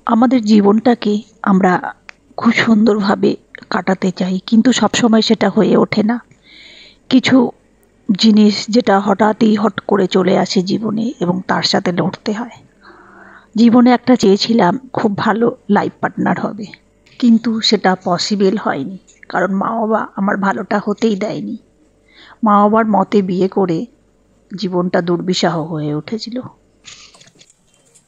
আমাদের জীবনটাকে আমরা খুব সুন্দরভাবে কাটাতে চাই, কিন্তু সবসময় সেটা হয়ে ওঠে না। কিছু জিনিস যেটা হট করে চলে আসে জীবনে এবং তার সাথে লড়তে হয়। জীবনে একটা চেয়েছিলাম খুব ভালো লাইফ পার্টনার হবে, কিন্তু সেটা পসিবল হয়নি, কারণ মা বাবা আমার ভালোটা হতেই দেয়নি। মা বাবার মতে বিয়ে করে জীবনটা দুর্বিষহ হয়ে উঠেছিল।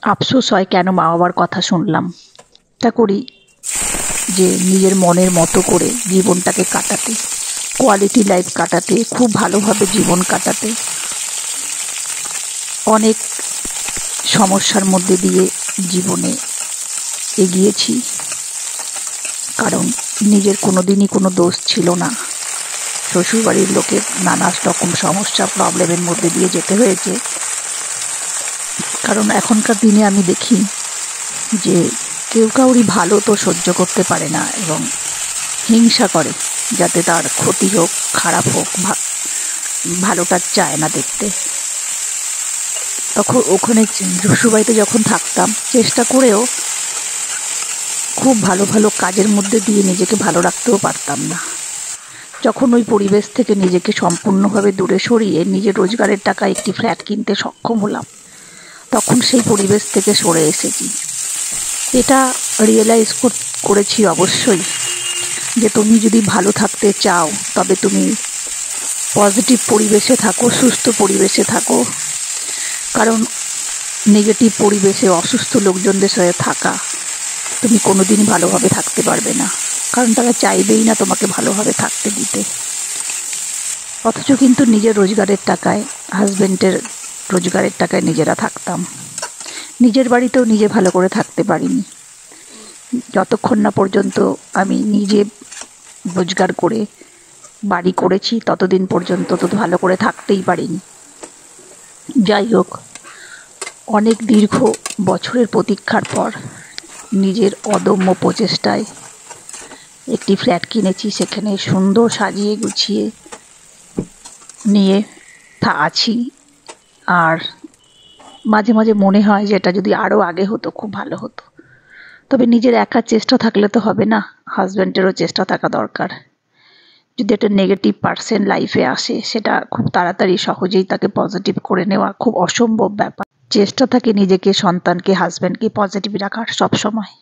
আফসোস হয় কেন মা বাবার কথা শুনলাম। তা করি যে নিজের মনের মতো করে জীবনটাকে কাটাতে, কোয়ালিটি লাইফ কাটাতে, খুব ভালোভাবে জীবন কাটাতে। অনেক সমস্যার মধ্যে দিয়ে জীবনে এগিয়েছি, কারণ নিজের কোনো দিনই কোনো দোষ ছিল না। শ্বশুরবাড়ির লোকের নানা রকম সমস্যা প্রবলেমের মধ্যে দিয়ে যেতে হয়েছে, কারণ এখনকার দিনে আমি দেখি যে কেউ কাউরি ভালো তো সহ্য করতে পারে না এবং হিংসা করে, যাতে তার ক্ষতি হোক, খারাপ হোক, ভালোটা চায় না দেখতে। তখন ওখানে শ্বশুরবাড়িতে যখন থাকতাম, চেষ্টা করেও খুব ভালো ভালো কাজের মধ্যে দিয়ে নিজেকে ভালো রাখতেও পারতাম না। যখন ওই পরিবেশ থেকে নিজেকে সম্পূর্ণভাবে দূরে সরিয়ে নিজের রোজগারের টাকা একটি ফ্ল্যাট কিনতে সক্ষম হলাম, তখন সেই পরিবেশ থেকে সরে এসেছি। এটা রিয়েলাইজ করেছি অবশ্যই, যে তুমি যদি ভালো থাকতে চাও তবে তুমি পজিটিভ পরিবেশে থাকো, সুস্থ পরিবেশে থাকো। কারণ নেগেটিভ পরিবেশে অসুস্থ লোকজনদের সাথে থাকা, তুমি কোনোদিন ভালোভাবে থাকতে পারবে না, কারণ তারা চাইবেই না তোমাকে ভালোভাবে থাকতে দিতে। অথচ কিন্তু নিজের রোজগারের টাকায়, হাজব্যান্ডের রোজগারের টাকায় নিজেরা থাকতাম। নিজের বাড়িতেও নিজে ভালো করে থাকতে পারিনি, যতক্ষণ না পর্যন্ত আমি নিজে রোজগার করে বাড়ি করেছি, ততদিন পর্যন্ত তো ভালো করে থাকতেই পারিনি। যাই হোক, অনেক দীর্ঘ বছরের প্রতীক্ষার পর নিজের অদম্য প্রচেষ্টায় একটি ফ্ল্যাট কিনেছি। সেখানে সুন্দর সাজিয়ে গুছিয়ে নিয়ে আছি। আর মাঝে মাঝে মনে হয় যে এটা যদি আরও আগে হতো খুব ভালো হতো। তবে নিজের একার চেষ্টা থাকলে তো হবে না, হাজব্যান্ডেরও চেষ্টা থাকা দরকার। যদি একটা নেগেটিভ পার্সন লাইফে আসে, সেটা খুব তাড়াতাড়ি সহজেই তাকে পজিটিভ করে নেওয়া খুব অসম্ভব ব্যাপার। চেষ্টা থাকে নিজেকে, সন্তানকে, হাজব্যান্ডকে পজিটিভ রাখার সব সময়।